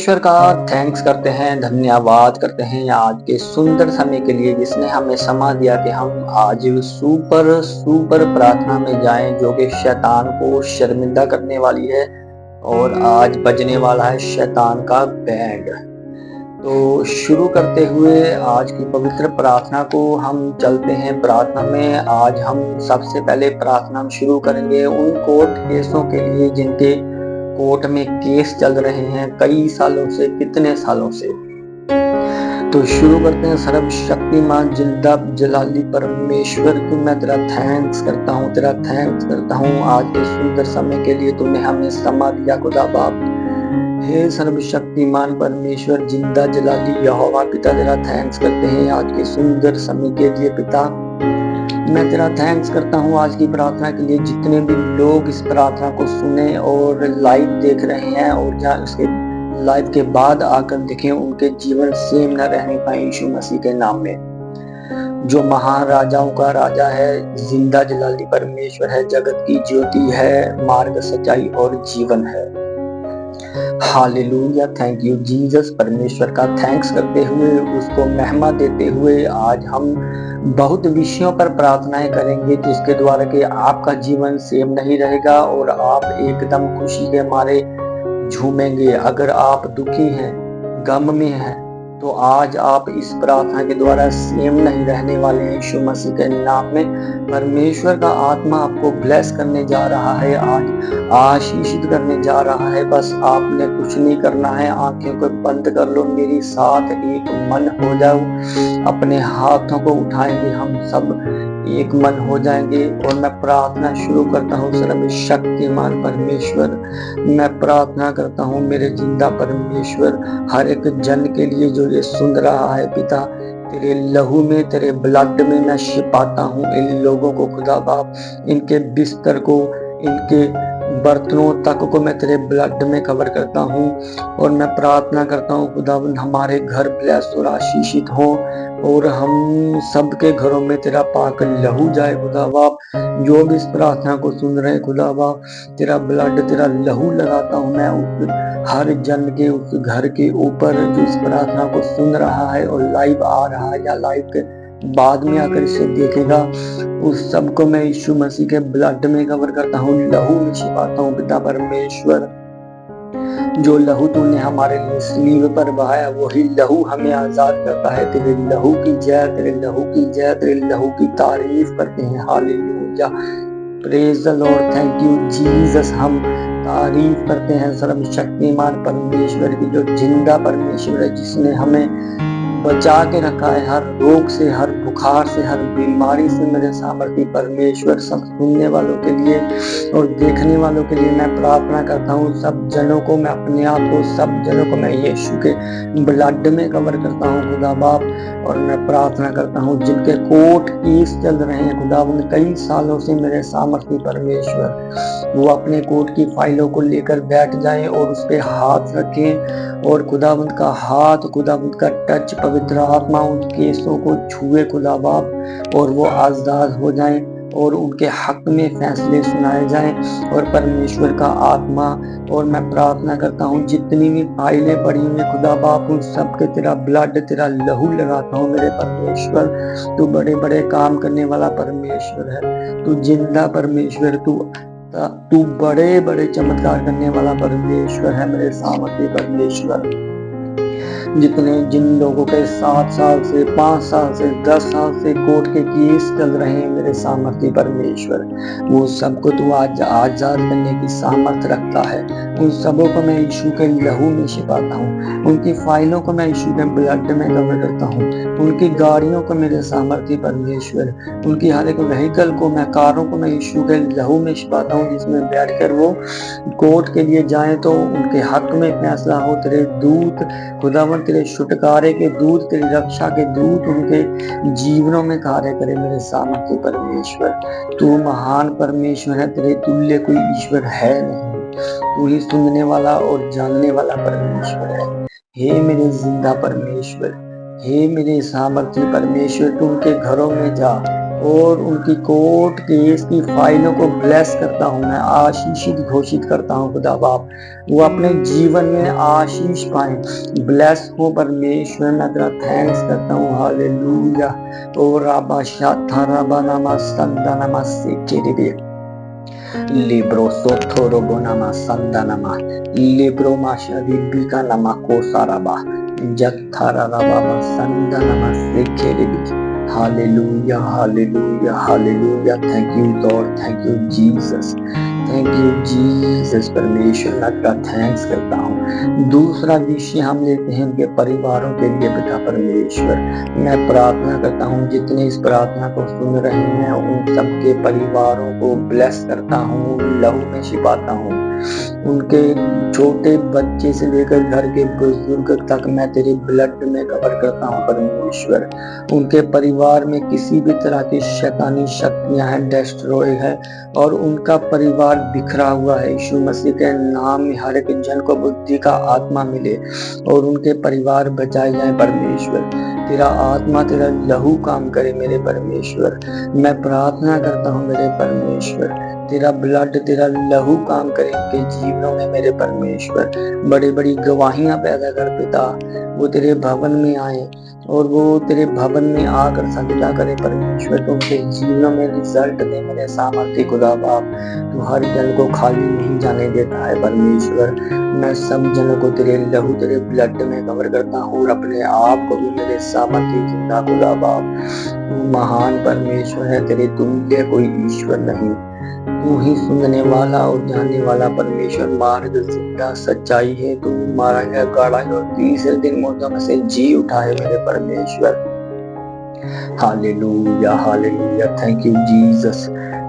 परमेश्वर का थैंक्स करते हैं, धन्यवाद करते हैं आज के सुंदर समय के लिए जिसने हमें समा दिया कि हम आज सुपर सुपर प्रार्थना में जाएं जो कि शैतान को शर्मिंदा करने वाली है। और आज बजने वाला है शैतान का बैंड। तो शुरू करते हुए आज की पवित्र प्रार्थना को हम चलते हैं प्रार्थना में। आज हम सबसे पहले प्रार्थना शुरू करेंगे उन कोर्ट केसों के लिए जिनके कोर्ट में केस चल रहे हैं कई सालों से, कितने सालों से। तो शुरू करते हैं। सर्वशक्तिमान जिंदा जलाली परमेश्वर को मैं तेरा थैंक्स करता हूँ, तेरा थैंक्स करता हूँ आज के सुंदर समय के लिए तुमने हमें समा दिया खुदा बाप। हे सर्वशक्तिमान परमेश्वर जिंदा जलाली यहोवा पिता, तेरा थैंक्स करते हैं आज के सुंदर समय के लिए पिता। मैं तेरा थैंक्स करता हूँ आज की प्रार्थना के लिए, जितने भी लोग इस प्रार्थना को सुने और लाइव देख रहे हैं और जहाँ उसके लाइव के बाद आकर देखें उनके जीवन सेम न रहने पाए यीशु मसीह के नाम में। जो महाराजाओं का राजा है, जिंदा जलाली परमेश्वर है, जगत की ज्योति है, मार्ग सच्चाई और जीवन है। Hallelujah, thank you Jesus. परमेश्वर का थैंक्स करते हुए, उसको महिमा देते हुए आज हम बहुत विषयों पर प्रार्थनाएं करेंगे जिसके द्वारा कि आपका जीवन सेम नहीं रहेगा और आप एकदम खुशी के मारे झूमेंगे। अगर आप दुखी हैं, गम में हैं, तो आज आप इस प्रार्थना के द्वारा सेम नहीं रहने वाले हैं यीशु मसीह के नाम में। परमेश्वर का आत्मा आपको ब्लेस करने जा रहा है, आज आशीषित करने जा रहा है। बस आपने कुछ नहीं करना है, आंखें को बंद कर लो, मेरे साथ एक मन हो जाओ, अपने हाथों को उठाएंगे, हम सब एक मन हो जाएंगे। और मैं प्रार्थना शुरू करता हूँ। सर्वशक्तिमान परमेश्वर, मैं प्रार्थना करता हूँ मेरे जिंदा परमेश्वर, हर एक जन के लिए जो ये सुन रहा है पिता, तेरे लहू में, तेरे ब्लड में मैं छिपाता हूँ इन लोगों को खुदा बाप, इनके बिस्तर को, इनके बर्तनों तक को मैं तेरे ब्लड में कवर करता हूँ। और मैं प्रार्थना करता हूँ खुदावंद हमारे घर ब्लेस और आशीषित हो और हम सबके घरों में तेरा पाक लहू जाए खुदा बाप। जो भी इस प्रार्थना को सुन रहे हैं खुदा बाप, तेरा ब्लड, तेरा लहू लगाता हूँ मैं उस हर जन के, उस घर के ऊपर जो इस प्रार्थना को सुन रहा है और लाइव आ रहा है या लाइव के बाद में आकर इसे देखेगा, उस सबको मैं यीशु मसीह के ब्लड में कवर करता हूँ, लहू में छिपाता हूँ पिता परमेश्वर। जो लहू तूने हमारे लिए स्लीव पर बहाया वही लहू हमें आजाद करता है। तेरे लहू की जय, तेरे लहू की जय, तेरे लहू की तारीफ करते हैं। Hallelujah, praise the Lord, thank you Jesus. हम तारीफ करते हैं सर्वशक्तिमान परमेश्वर की, जो जिंदा परमेश्वर है, जिसने हमें बचा के रखा है हर रोग से, हर बुखार से, हर बीमारी से। मेरे सामर्थी परमेश्वर, सब सुनने वालों के लिए और देखने वालों के लिए मैं प्रार्थना करता हूँ। सब जनों को मैं अपने आप को, सब जनों को मैं यीशु के ब्लड में कवर करता हूँ खुदा बाप। और मैं प्रार्थना करता हूँ जिनके कोर्ट केस चल रहे हैं खुदा, उन कई सालों से मेरे सामर्थी परमेश्वर, वो अपने कोर्ट की फाइलों को लेकर बैठ जाएं और उस पर हाथ रखें और खुदावंद का हाथ, खुदावंद का टच, पवित्र आत्मा उन केसों को छुए खुदा बाप और वो आजाद हो जाएं और उनके हक में फैसले सुनाए जाएं। और परमेश्वर का आत्मा, और मैं प्रार्थना करता हूँ जितनी भी फाइलें पड़ी हुई खुदा बाप, उन सब के तेरा ब्लड, तेरा लहू लगाता हूँ मेरे परमेश्वर। तू बड़े बड़े काम करने वाला परमेश्वर है, तू जिंदा परमेश्वर, तू बड़े बड़े चमत्कार करने वाला परमेश्वर है मेरे सामर्थ्य परमेश्वर। जिन लोगों के 7 साल से, 5 साल से, 10 साल से कोर्ट के केस चल रहे हैं मेरे सामर्थ्य परमेश्वर, वो सबको तू आज आजाद करने की सामर्थ्य रखता है। उन सबों को मैं यीशु के लहू में छिपाता हूँ, उनकी फाइलों को मैं यीशु के ब्लड में कवर करता हूँ, उनकी गाड़ियों को मेरे सामर्थ्य परमेश्वर, उनकी हर एक व्हीकल को, मैं कारों को मैं यीशु के लहू में छिपाता हूँ, जिसमें बैठकर वो कोर्ट के लिए जाएं तो उनके हक में फैसला हो। तेरे दूत खुदावन, तेरे छुटकारे के दूत, तेरी रक्षा के दूत उनके जीवनों में कार्य करे मेरे सामर्थ्य परमेश्वर। तू महान परमेश्वर है, तेरे तुल्य कोई ईश्वर है नहीं, तू ही सुनने वाला और जानने वाला परमेश्वर है। हे मेरे जिंदा परमेश्वर, हे मेरे सामर्थ्य परमेश्वर, तू उनके घरों में जा, और उनकी कोर्ट केस की फाइलों को ब्लेस करता हूँ, मैं आशीषित घोषित करता हूँ खुदा बाप, वो अपने जीवन में आशीष पाए, ब्लेस हो परमेश्वर। मैं तेरा थैंक्स करता हूँ, हालेलुया। ओ राबा शाथा राबा नामा संदा नामा सेकेरेबे लिब्रो सोथोरो बोनामा संदा नामा लिब्रो माशा रिबिका नामा कोसाराबा जत्थारा राबा संदा नामा सेकेरेबे। Hallelujah, hallelujah, hallelujah. Thank you Lord, thank you Jesus, thank you Jesus. परमेश्वर मैं तेरा थैंक्स करता हूँ। दूसरा विषय हम लेते हैं उनके परिवारों के लिए। पिता परमेश्वर, मैं प्रार्थना करता हूँ जितने इस प्रार्थना को सुन रहे हैं उन सबके परिवारों को ब्लेस करता हूँ, लहू में छिपाता हूँ। उनके छोटे बच्चे से लेकर घर के बुजुर्ग तक मैं तेरे ब्लड में कवर करता हूँ परमेश्वर। उनके परिवार में किसी भी तरह की शैतानी शक्तियां हैं, डिस्ट्रॉय है, और उनका परिवार बिखरा हुआ है। यीशु मसीह के नाम में हर एक जन को बुद्धि का आत्मा मिले और उनके परिवार बचाए जाए परमेश्वर। तेरा आत्मा, तेरा लहू काम करे मेरे परमेश्वर। मैं प्रार्थना करता हूँ मेरे परमेश्वर, तेरा ब्लड, तेरा लहू काम करे इनके जीवनों में मेरे परमेश्वर। बड़ी बड़ी गवाहियां पैदा कर पिता, वो तेरे भवन में आए और वो तेरे भवन में आकर सजदा करे परमेश्वर। तो उनके जीवनों में रिजल्ट दे मेरे सामर्थ्य खुदा बाप। तू हर जन को खाली नहीं जाने देता है परमेश्वर। मैं सब जनों को तेरे लहू, तेरे ब्लड में कवर करता हूँ और अपने आप को भी मेरे सामर्थ्य जिंदा खुदा बाप। तू महान परमेश्वर है, तेरे तुल्य कोई ईश्वर नहीं। तू ही सुनने वाला और जानने वाला परमेश्वर, मार्ग, जिंदा, सच्चाई है। तू मारा गया, गाड़ा गया और तीसरे दिन मुर्दों में से जी उठा है मेरे परमेश्वर। Hallelujah, hallelujah. Thank you Jesus.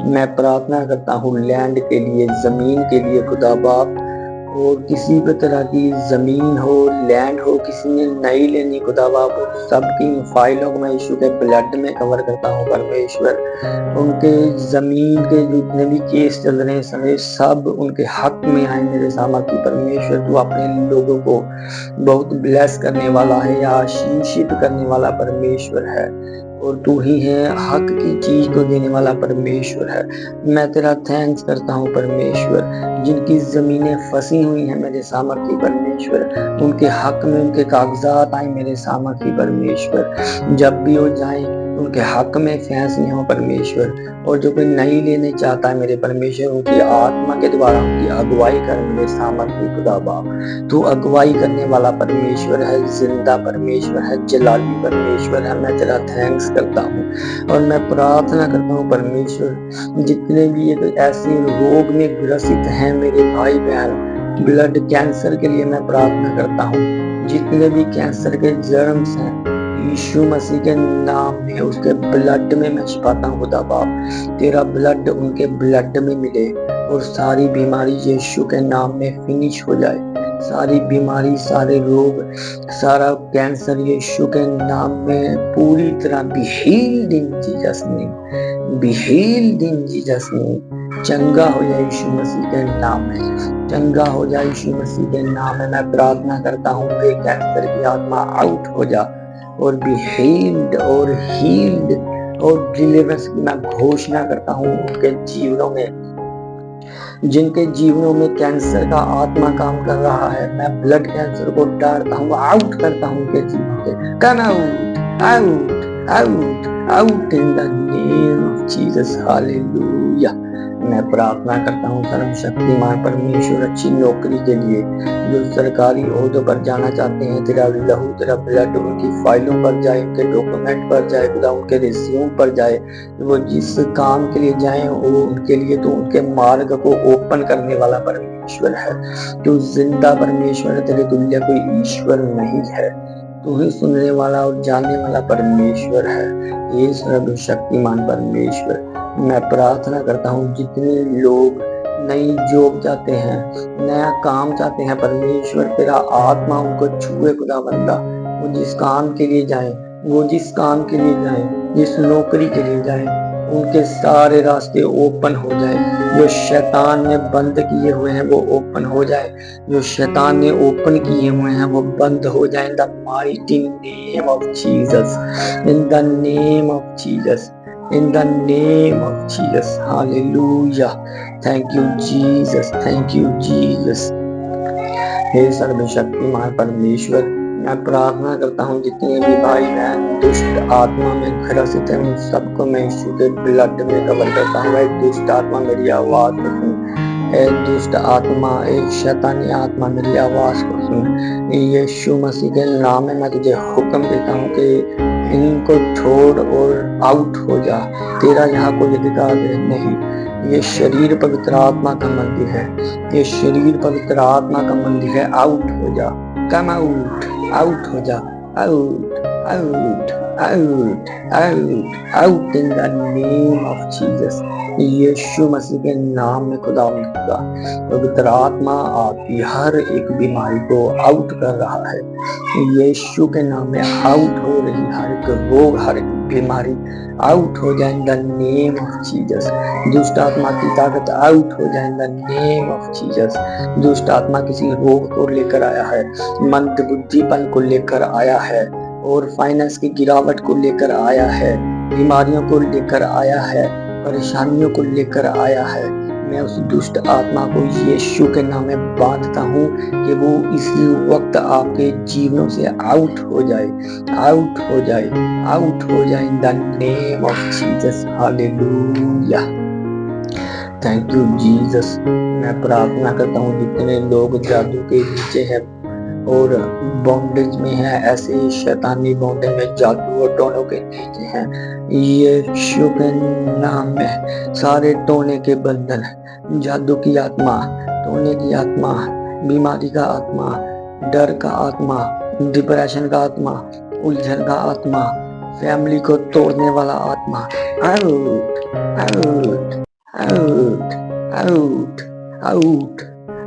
मैं प्रार्थना करता हूँ लैंड के लिए, जमीन के लिए खुदा बाप। और किसी भी तरह की जमीन हो, लैंड हो, किसी ने नहीं लेनी खुदा बाप, सबकी फाइलों को मैं यीशु के ब्लड में कवर करता हूँ परमेश्वर। उनके जमीन के जितने भी केस चल रहे हैं समय, सब उनके हक में आए मेरे सामर्थ्य परमेश्वर। तू अपने लोगों को बहुत ब्लेस करने वाला है, आशीषित करने वाला परमेश्वर है, और तू ही है हक की चीज को देने वाला परमेश्वर है। मैं तेरा थैंक्स करता हूँ परमेश्वर। जिनकी जमीनें फंसी हुई हैं मेरे सामर्थ्य परमेश्वर, उनके हक में उनके कागजात आए मेरे सामर्थ्य परमेश्वर। जब भी वो जाए उनके हक में फैसले हो परमेश्वर। और जो कोई नहीं लेने चाहता है मेरे परमेश्वर, उनकी आत्मा के द्वारा उनकी अगुवाई कर मेरे सामर्थ्य खुदा बाप। तू अगुवाई करने वाला परमेश्वर है, जिंदा परमेश्वर है, जलाली परमेश्वर है। मैं तेरा थैंक्स करता हूँ और मैं प्रार्थना करता हूँ परमेश्वर, जितने भी ऐसे रोग में ग्रसित हैं मेरे भाई बहन, ब्लड कैंसर के लिए मैं प्रार्थना करता हूँ। जितने भी कैंसर के जर्म्स हैं यीशु मसीह के नाम में, उसके ब्लड में मैं छिपाता हूँ खुदा बाप। तेरा ब्लड उनके ब्लड में मिले और सारी बीमारी यीशु के नाम में फिनिश हो जाए। सारी बीमारी, सारे रोग, सारा कैंसर यीशु के नाम में पूरी तरह be healed in Jesus name, be healed in Jesus name. चंगा हो जाए यीशु मसीह के नाम में, चंगा हो जाए यीशु मसीह के नाम में। मैं प्रार्थना करता हूँ वे कैंसर की आत्मा आउट हो जा और बी हील्ड और हील्ड और डिलीवरेंस की मैं घोषणा करता हूँ उनके जीवनों में। जिनके जीवनों में कैंसर का आत्मा काम कर रहा है, मैं ब्लड कैंसर को डालता हूँ, आउट करता हूँ उनके जीवन से। Come out, out, out, out in the name of Jesus. Hallelujah. मैं प्रार्थना करता हूँ सर्वशक्तिमान परमेश्वर अच्छी नौकरी के लिए, जो सरकारी ओहदों पर जाना चाहते हैं, तेरा लहू, तेरा ब्लड उनकी फाइलों पर जाए, उनके डॉक्यूमेंट पर जाए खुदा, उनके रिज्यूम पर जाए। वो जिस काम के लिए जाए वो उनके लिए तो उनके मार्ग को ओपन करने वाला परमेश्वर है। तू जिंदा परमेश्वर है, तेरे तुल्य कोई ईश्वर नहीं है। तू ही सुनने वाला और जानने वाला परमेश्वर है, ये सर्वशक्तिमान परमेश्वर। मैं प्रार्थना करता हूँ जितने लोग नई जॉब चाहते हैं, नया काम चाहते हैं परमेश्वर, तेरा आत्मा उनको छुए खुदा बंदा। वो जिस काम के लिए जाए, वो जिस काम के लिए जाए, जिस नौकरी के लिए जाए, उनके सारे रास्ते ओपन हो जाए। जो शैतान ने बंद किए हुए हैं वो ओपन हो जाए, जो शैतान ने ओपन किए हुए हैं वो बंद हो जाए। इन the mighty name of Jesus, in the name of Jesus. in the name of Jesus. Hallelujah. Thank you Jesus. Thank you Jesus. हे सर्वशक्तिमान परमेश्वर, मैं प्रार्थना करता हूँ जितने भी भाई बहन दुष्ट आत्मा में ग्रसित है उन सबको मैं यीशु के ब्लड में कवर करता हूँ। दुष्ट आत्मा मेरी आवाज को सुन, ए दुष्ट आत्मा, एक शैतानी आत्मा मेरी आवाज को सुन। यीशु मसीह के नाम में मैं तुझे हुक्म देता हूँ कि इनको छोड़ और आउट हो जा, तेरा यहाँ कोई अधिकार नहीं। ये शरीर पवित्र आत्मा का मंदिर है, ये शरीर पवित्र आत्मा का मंदिर है। आउट हो जा, कम आउट, आउट हो जा, out, out, out, out, out in the name of Jesus. Yeshu Masih के नाम में खुदावंद का पवित्र आत्मा आपकी हर एक बीमारी को आउट कर रहा है। यीशु के नाम में आउट हो रही हर एक रोग, हर एक बीमारी आउट हो जाए इन द नेम ऑफ जीसस। दुष्ट आत्मा की ताकत आउट हो जाए इन द नेम ऑफ जीसस। दुष्ट आत्मा किसी रोग को लेकर आया है, मंदबुद्धिपन को लेकर आया है, और फाइनेंस की गिरावट को लेकर आया है, बीमारियों को लेकर आया है, परेशानियों को लेकर आया है। मैं उस दुष्ट आत्मा को यीशु के नाम में बांधता हूँ कि वो इसी वक्त आपके जीवनों से आउट हो जाए, आउट हो जाए, आउट हो जाए इन the name of Jesus. Hallelujah. Thank you Jesus. मैं प्रार्थना करता हूँ जितने लोग जादू के नीचे हैं और बॉन्डेज में है, ऐसे शैतानी बॉन्डेज में, जादू और टोनों के नीचे हैं, यीशु के नाम में सारे टोने के बंधन, जादू की आत्मा, टोने की आत्मा, बीमारी का आत्मा, डर का आत्मा, डिप्रेशन का आत्मा, उलझन का आत्मा, फैमिली को तोड़ने वाला आत्मा, out, out, out, out, out,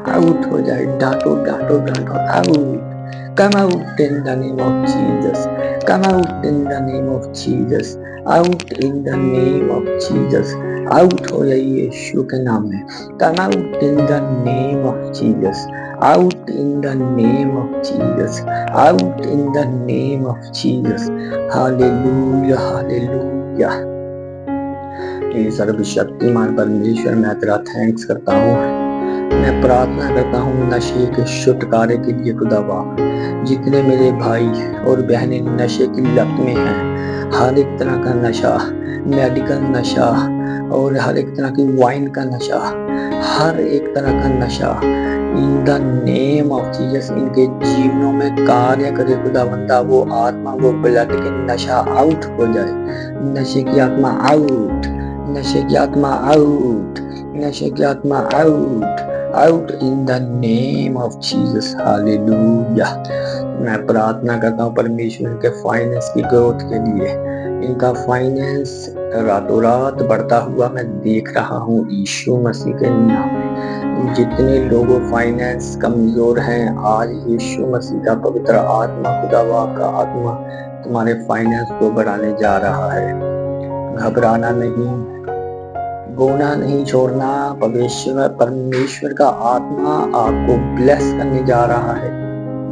out हो जाए। डांटो, डांटो, डांटो, out, come out in the name of Jesus, come out in the name of Jesus, out in the name of Jesus, out हो जाए यीशु के नाम में। come out in the name of Jesus, out in the name of Jesus, out in the name of Jesus। Hallelujah, hallelujah. ये सर्वशक्तिमान परमेश्वर, मैं तेरा थैंक्स करता हूँ। मैं प्रार्थना करता हूँ नशे के छुटकारे के लिए खुदावा। जितने मेरे भाई और बहनें नशे की लत में हैं, हर एक तरह का नशा, मेडिकल नशा और हर एक तरह की वाइन का नशा, हर एक तरह का नशा, इन द नेम ऑफ जीसस इनके जीवनों में कार्य करे खुदावंदा। वो आत्मा, वो ब्लड के नशा आउट हो जाए। नशे की आत्मा आउट, नशे की आत्मा आउट, नशे की आत्मा out, out in the name of Jesus. Hallelujah. मैं प्रार्थना करता हूँ परमेश्वर के फाइनेंस की ग्रोथ के लिए। इनका फाइनेंस रातों रात बढ़ता हुआ मैं देख रहा हूँ यीशु मसीह के नाम में। जितने लोगों फाइनेंस कमजोर हैं, आज यीशु मसीह का पवित्र आत्मा, खुदावा का आत्मा तुम्हारे फाइनेंस को बढ़ाने जा रहा है। घबराना नहीं, बोना नहीं छोड़ना। परमेश्वर का आत्मा आपको ब्लेस करने जा रहा है,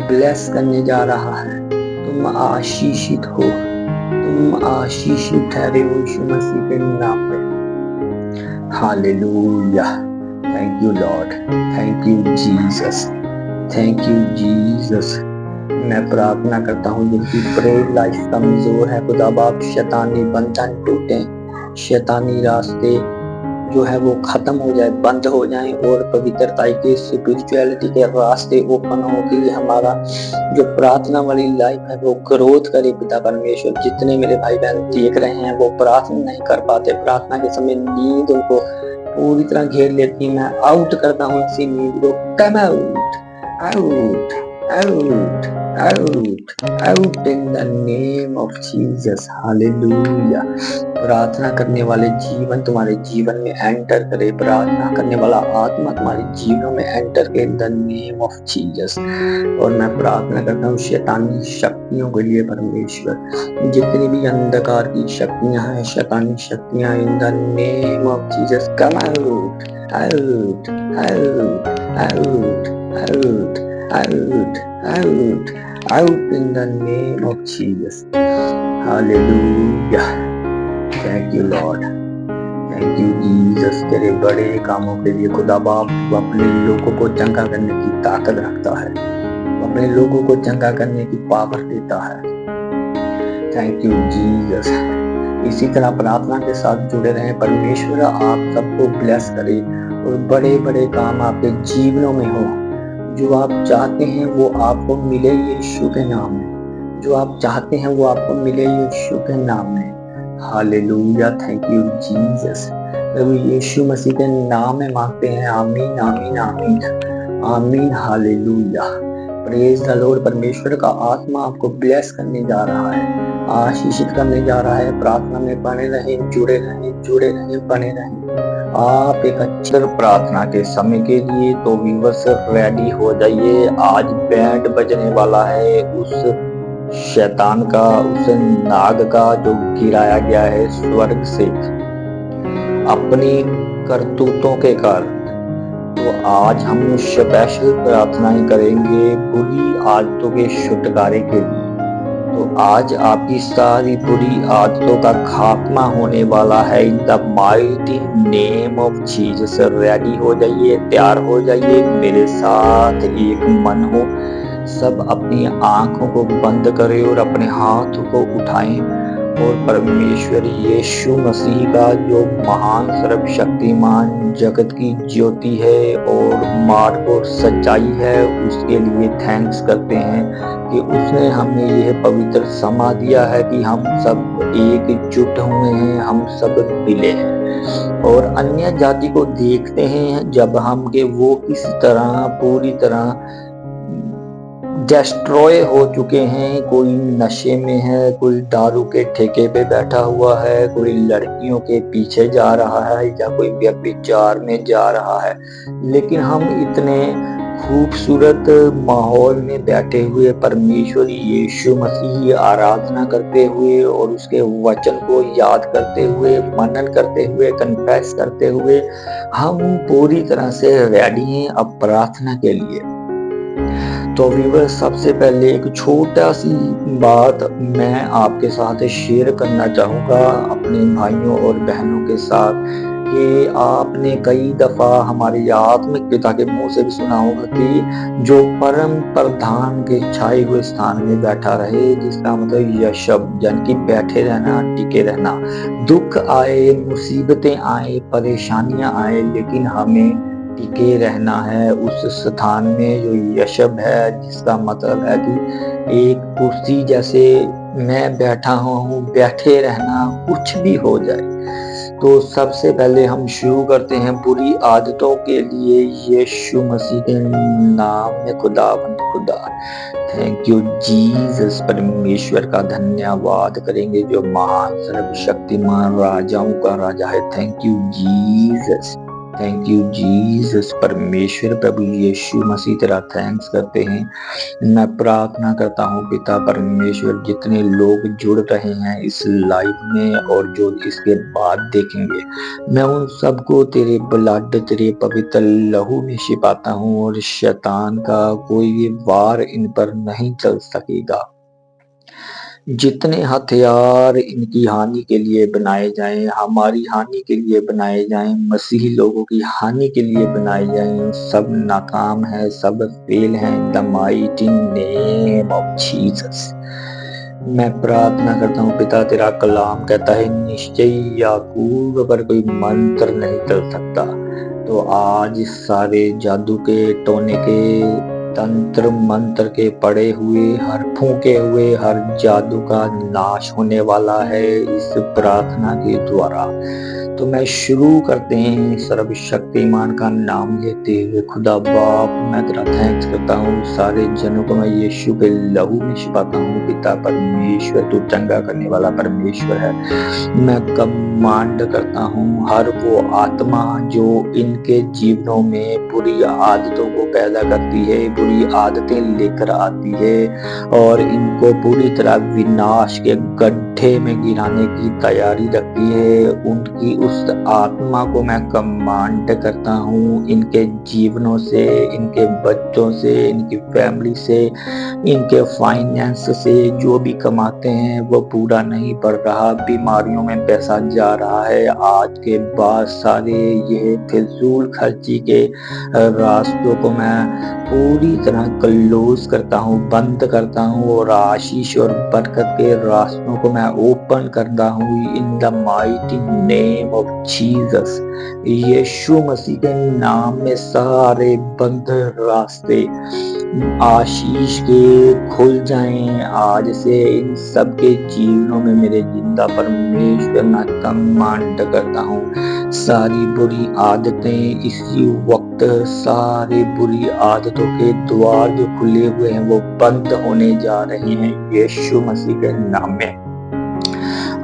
ब्लेस करने जा रहा है। तुम आशीषित हो, तुम आशीषित ठहरे हो यीशु मसीह के नाम में। Hallelujah. Thank you Lord, thank you Jesus, thank you Jesus. मैं प्रार्थना करता हूँ जिनकी प्रेयर लाइफ कमजोर है, खुदा बाप शैतानी बंधन टूटे, शैतानी रास्ते जो है वो खत्म हो जाए, बंद हो जाए, और पवित्रता के, स्पिरिचुअलिटी के रास्ते ओपन हो कि हमारा जो प्रार्थना वाली लाइफ है वो ग्रोथ करे। पिता परमेश्वर, जितने मेरे भाई बहन देख रहे हैं वो प्रार्थना नहीं कर पाते, प्रार्थना के समय नींद उनको पूरी तरह घेर लेती है, मैं आउट करता हूँ इसी नींद को। कम out, out, out, out, out in the name of Jesus. Hallelujah. प्रार्थना करने वाले जीवन तुम्हारे जीवन में एंटर करे, प्रार्थना करने वाला आत्मा तुम्हारे जीवन में एंटर करे इन द नेम ऑफ जीसस। और मैं प्रार्थना करता हूँ शैतानी शक्तियों के लिए परमेश्वर, जितनी भी अंधकार की शक्तियां हैं, शैतानी शक्तियां, इन the name of Jesus come out, out, out, out, out, out, out, out in the name of Jesus. Hallelujah. Thank you Lord, thank you Jesus. तेरे बड़े कामों के लिए खुदा बाप अपने लोगों को चंगा करने की ताकत रखता है, अपने लोगों को चंगा करने की पावर देता है। Thank you Jesus. इसी तरह प्रार्थना के साथ जुड़े रहें। परमेश्वर आप सबको ब्लेस करे और बड़े बड़े काम आपके जीवनों में हो। जो आप चाहते हैं वो आपको मिले यीशु के नाम में। जो आप चाहते हैं वो आपको मिले यीशु के नाम में। Hallelujah, thank you Jesus. प्रभु यीशु मसीह के नाम में मांगते हैं। आमीन आमीन आमीन आमीन। Hallelujah, praise the Lord. परमेश्वर का आत्मा आपको ब्लेस करने जा रहा है, आशीषित करने जा रहा है। प्रार्थना में बने रहें, जुड़े रहें, बने रहें। आप एक अच्छे प्रार्थना के समय के लिए तो व्यूअर्स रेडी हो जाइए। आज बैंड बजने वाला है उस शैतान का, उस नाग का जो गिराया गया है स्वर्ग से अपनी करतूतों के कारण। तो आज हम स्पेशल प्रार्थनाएं करेंगे बुरी आदतों के छुटकारे के लिए। तो आज आपकी सारी बुरी आदतों का खात्मा होने वाला है इन the mighty name of Jesus. Ready हो जाइए, तैयार हो जाइए, मेरे साथ एक मन हो। सब अपनी आंखों को बंद करें और अपने हाथों को उठाएं और परमेश्वर यीशु मसीह का जो महान सर्वशक्तिमान जगत की ज्योति है और मार्ग और सच्चाई है उसके लिए थैंक्स करते हैं कि उसने हमें यह पवित्र समा दिया है कि हम सब एकजुट हुए हैं, हम सब मिले हैं। और अन्य जाति को देखते हैं जब हम के वो किस तरह पूरी तरह डिस्ट्रॉय हो चुके हैं। कोई नशे में है, कोई दारू के ठेके पे बैठा हुआ है, कोई लड़कियों के पीछे जा रहा है या कोई व्यभिचार में जा रहा है। लेकिन हम इतने खूबसूरत माहौल में बैठे हुए परमेश्वर यीशु मसीह की आराधना करते हुए और उसके वचन को याद करते हुए, मनन करते हुए, कन्फेस करते हुए हम पूरी तरह से रेडी हैं अब प्रार्थना के लिए। तो व्यूअर्स, सबसे पहले एक छोटा सी बात मैं आपके साथ शेयर करना चाहूँगा अपने भाइयों और बहनों के साथ कि आपने कई दफ़ा हमारे आत्मिक पिता के मुंह से भी सुना होगा कि जो परम प्रधान के छाए हुए स्थान में बैठा रहे, जिसका मतलब यशब यानी कि बैठे रहना, टिके रहना। दुख आए, मुसीबतें आए, परेशानियां आए, लेकिन हमें टिके रहना है उस स्थान में जो यशब है, जिसका मतलब है कि एक कुर्सी जैसे मैं बैठा हूँ, बैठे रहना कुछ भी हो जाए। तो सबसे पहले हम शुरू करते हैं बुरी आदतों के लिए यीशु मसीह के नाम में। खुदा थैंक यू जीसस। परमेश्वर का धन्यवाद करेंगे जो महान सर्वशक्तिमान राजाओं का राजा है। Thank you Jesus, thank you Jesus. परमेश्वर प्रभु यीशु मसीह तेरा थैंक्स करते हैं। मैं प्रार्थना करता हूँ पिता परमेश्वर, जितने लोग जुड़ रहे हैं इस लाइव में और जो इसके बाद देखेंगे, मैं उन सबको तेरे ब्लड, तेरे पवित्र लहू में छिपाता हूँ और शैतान का कोई भी वार इन पर नहीं चल सकेगा। जितने हथियार इनकी हानि के लिए बनाए जाएं, हमारी हानि के लिए बनाए जाएं, मसीही लोगों की हानि के लिए बनाए जाएं, सब नाकाम है, सब फेल है इन the mighty name of Jesus. मैं प्रार्थना करता हूँ पिता, तेरा कलाम कहता है निश्चय याकूब पर कोई मंत्र नहीं चल सकता। तो आज सारे जादू के, टोने के, तंत्र मंत्र के पड़े हुए, हर फूके हुए हर जादू का नाश होने वाला है इस प्रार्थना के द्वारा। तो मैं शुरू करते हैं सर्वशक्तिमान का नाम लेते हुए। खुदा बाप, मैं तेरा थैंक्स करता हूँ, सारे जनों को मैं यीशु के लहू में छिपाता हूँ। पिता परमेश्वर, तू चंगा करने वाला परमेश्वर है। मैं कमांड करता हूँ हर वो आत्मा जो इनके जीवनों में बुरी आदतों को पैदा करती है, बुरी आदतें लेकर आती है और इनको पूरी तरह विनाश के गड्ढे में गिराने की तैयारी रखती है, उनकी उस दुष्ट आत्मा को मैं कमांड करता हूँ, इनके जीवनों से, इनके बच्चों से, इनकी फैमिली से, इनके फाइनेंस से जो भी कमाते हैं वो पूरा नहीं पड़ रहा, बीमारियों में पैसा जा रहा है। आज के बाद सारे ये फिजूल खर्ची के रास्तों को मैं पूरी तरह क्लोज करता हूँ, बंद करता हूँ, और आशीष और बरकत के रास्तों को मैं ओपन करता हूँ in the mighty name of Jesus. Yeshu Masih के नाम में सारे बंद रास्ते आशीष के खुल जाएं आज से इन सब के जीवनों में। मेरे जिंदा परमेश्वर मैं कमांड करता हूँ, सारी बुरी आदतें इसी वक्त, सारी बुरी आदतों के द्वार जो खुले हुए हैं वो बंद होने जा रहे हैं यीशु मसीह के नाम में।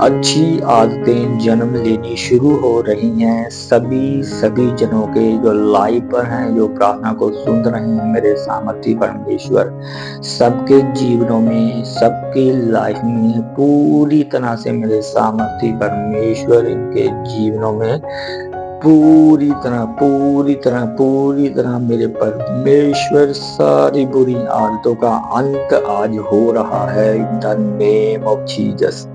अच्छी आदतें जन्म लेनी शुरू हो रही हैं सभी जनों के जो लाइव पर हैं, जो प्रार्थना को सुन रहे हैं। मेरे सामर्थी परमेश्वर सबके जीवनों में, सबकी लाइफ में पूरी तरह से मेरे सामर्थी परमेश्वर इनके जीवनों में पूरी तरह मेरे परमेश्वर सारी बुरी आदतों का अंत आज हो रहा है इन द नेम ऑफ जीसस।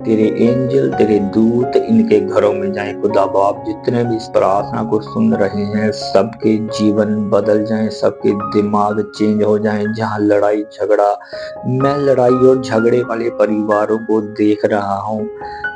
तेरे एंजल, तेरे दूत इनके घरों में जाएं खुदा बाप। जितने भी इस प्रार्थना को सुन रहे हैं सबके जीवन बदल जाएं, सबके दिमाग चेंज हो जाएं। जहां लड़ाई झगड़ा, मैं लड़ाई और झगड़े वाले परिवारों को देख रहा हूँ,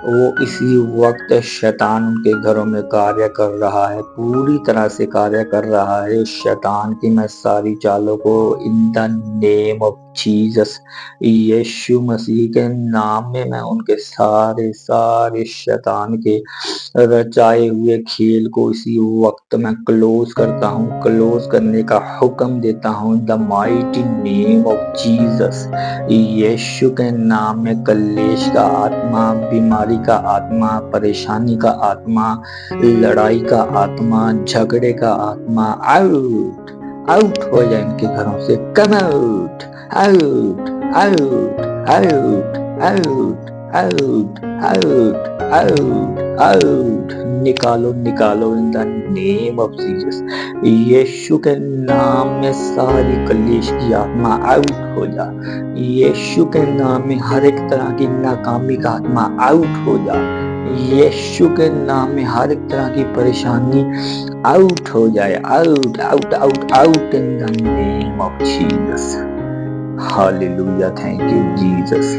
वो इसी वक्त शैतान उनके घरों में कार्य कर रहा है, पूरी तरह से कार्य कर रहा है। शैतान की मैं सारी चालों को in the name of Jesus, Yeshu Masih के नाम में मैं उनके सारे शैतान के रचाए हुए खेल को इसी वक्त मैं क्लोज करता हूँ, क्लोज करने का हुक्म देता हूँ the mighty name of Jesus. Yeshu के नाम में कलेश का आत्मा, बीमारी का आत्मा, परेशानी का आत्मा, लड़ाई का आत्मा, झगड़े का आत्मा आउट आउट हो जाए इनके घरों से। Come out out out out out out out out out, निकालो निकालो in the name of Jesus. Yeshu के नाम में सारी कलेश की आत्मा आउट हो जा। यीशु के नाम में हर एक तरह की नाकामी का आत्मा आउट हो जा। यीशु के नाम में हर एक तरह की परेशानी आउट हो जाए। Out out out out in the name of Jesus. Hallelujah, thank you Jesus.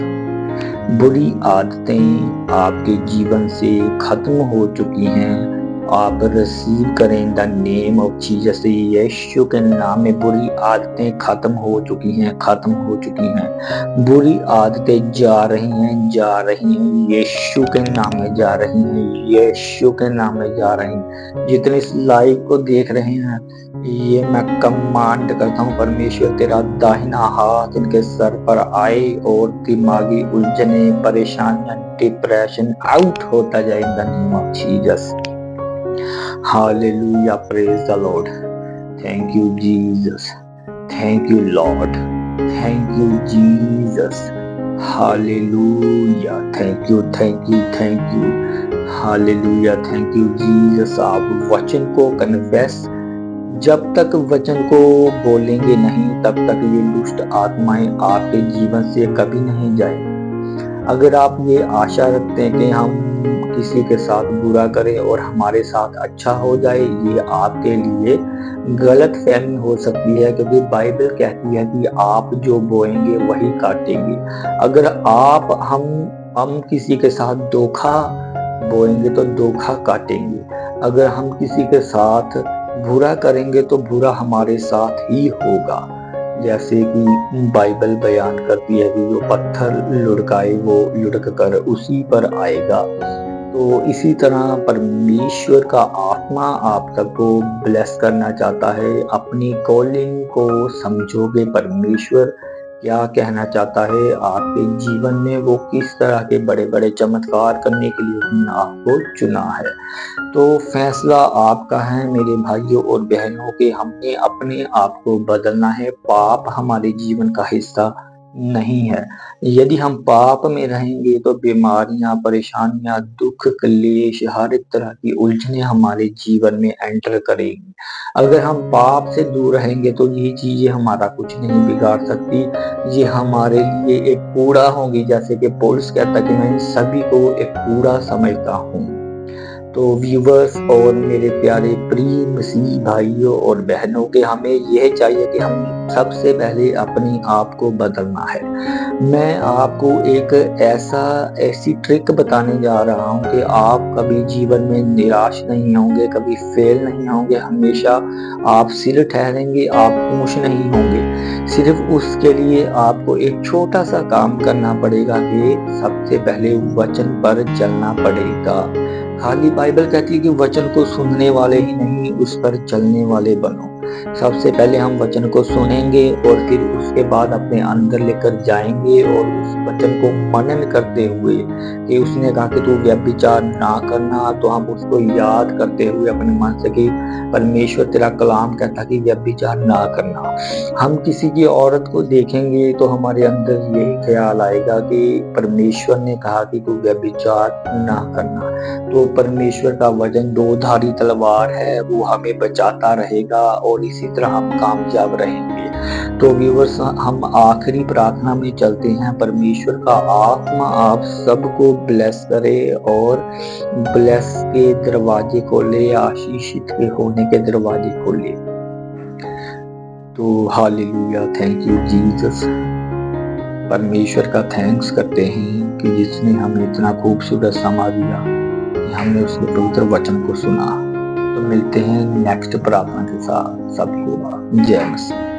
बुरी आदतें आपके जीवन से खत्म हो चुकी हैं, आप रिसीव करें the name of Jesus. Yeshu के नाम में बुरी आदतें खत्म हो चुकी हैं, खत्म हो चुकी हैं। बुरी आदतें जा रही हैं यीशु के नाम में जा रही हैं, यीशु के नाम में जा रही हैं। जितने इस लाइव को देख रहे हैं ये मैं कमांड करता हूँ परमेश्वर तेरा दाहिना हाथ इनके सर पर आए और दिमागी उलझने, परेशानियां, डिप्रेशन आउट होता जाए इन the name of Jesus. Hallelujah, praise the Lord. Thank you Jesus, thank you Lord, thank you Jesus. Hallelujah, thank you thank you thank you. Hallelujah, thank you Jesus. आप वचन को कन्फेस, जब तक वचन को बोलेंगे नहीं तब तक ये दुष्ट आत्माएं आपके जीवन से कभी नहीं जाए। अगर आप ये आशा रखते हैं कि हम किसी के साथ बुरा करें और हमारे साथ अच्छा हो जाए, ये आपके लिए गलत फहमी हो सकती है, क्योंकि बाइबल कहती है कि आप जो बोएंगे वही काटेंगे। अगर आप हम किसी के साथ धोखा बोएंगे तो धोखा काटेंगे। अगर हम किसी के साथ बुरा करेंगे तो बुरा हमारे साथ ही होगा। जैसे कि बाइबल बयान करती है कि जो पत्थर लुढ़काए वो लुढ़क कर उसी पर आएगा। तो इसी तरह परमेश्वर का आत्मा आप सबको ब्लेस करना चाहता है। अपनी कॉलिंग को समझोगे, परमेश्वर क्या कहना चाहता है आपके जीवन में, वो किस तरह के बड़े बड़े चमत्कार करने के लिए उसने आपको चुना है। तो फैसला आपका है मेरे भाइयों और बहनों के, हमने अपने आप को बदलना है। पाप हमारे जीवन का हिस्सा नहीं है। यदि हम पाप में रहेंगे तो बीमारियां, परेशानियां, दुख, क्लेश, हर एक तरह की उलझने हमारे जीवन में एंटर करेंगी। अगर हम पाप से दूर रहेंगे तो ये चीजें हमारा कुछ नहीं बिगाड़ सकती। ये हमारे लिए एक कूड़ा होगी, जैसे कि पौलुस कहता कि मैं इन सभी को एक कूड़ा समझता हूँ। तो व्यूवर्स और मेरे प्यारे प्रिय मसीह भाइयों और बहनों के हमें यह चाहिए कि हम सबसे पहले अपनी आप को बदलना है। मैं आपको एक ऐसी ट्रिक बताने जा रहा हूँ कि आप कभी जीवन में निराश नहीं होंगे, कभी फेल नहीं होंगे, हमेशा आप सिर ठहरेंगे, आप पूछ नहीं होंगे। सिर्फ उसके लिए आपको एक छोटा सा काम करना पड़ेगा कि सबसे पहले वचन पर चलना पड़ेगा। खाली बाइबल कहती है कि वचन को सुनने वाले ही नहीं, उस पर चलने वाले बनो। सबसे पहले हम वचन को सुनेंगे और फिर उसके बाद अपने अंदर लेकर जाएंगे और उस वचन को मनन करते हुए कि उसने कहा कि तू व्यभिचार ना करना, तो हम उसको याद करते हुए अपने मन से कि परमेश्वर तेरा कलाम कहता कि व्यभिचार ना करना। हम किसी की औरत को देखेंगे तो हमारे अंदर यही ख्याल आएगा कि परमेश्वर ने कहा कि तू व्यभिचार ना करना। तो परमेश्वर का वचन दो धारी तलवार है, वो हमें बचाता रहेगा और इसी तरह हम कामयाब रहेंगे। तो व्यूअर्स, हम आखिरी प्रार्थना में चलते हैं। परमेश्वर का आत्मा आप सबको ब्लेस करे और ब्लेस के दरवाजे खोले, आशीषित के होने के दरवाजे खोले। तो हालेलुया, थैंक यू जीसस। परमेश्वर का थैंक्स करते हैं कि जिसने हमें इतना खूबसूरत समा दिया, हमने उसके पवित्र वचन को सुना। तो मिलते हैं नेक्स्ट प्रार्थना के साथ। सबको जय मसीह।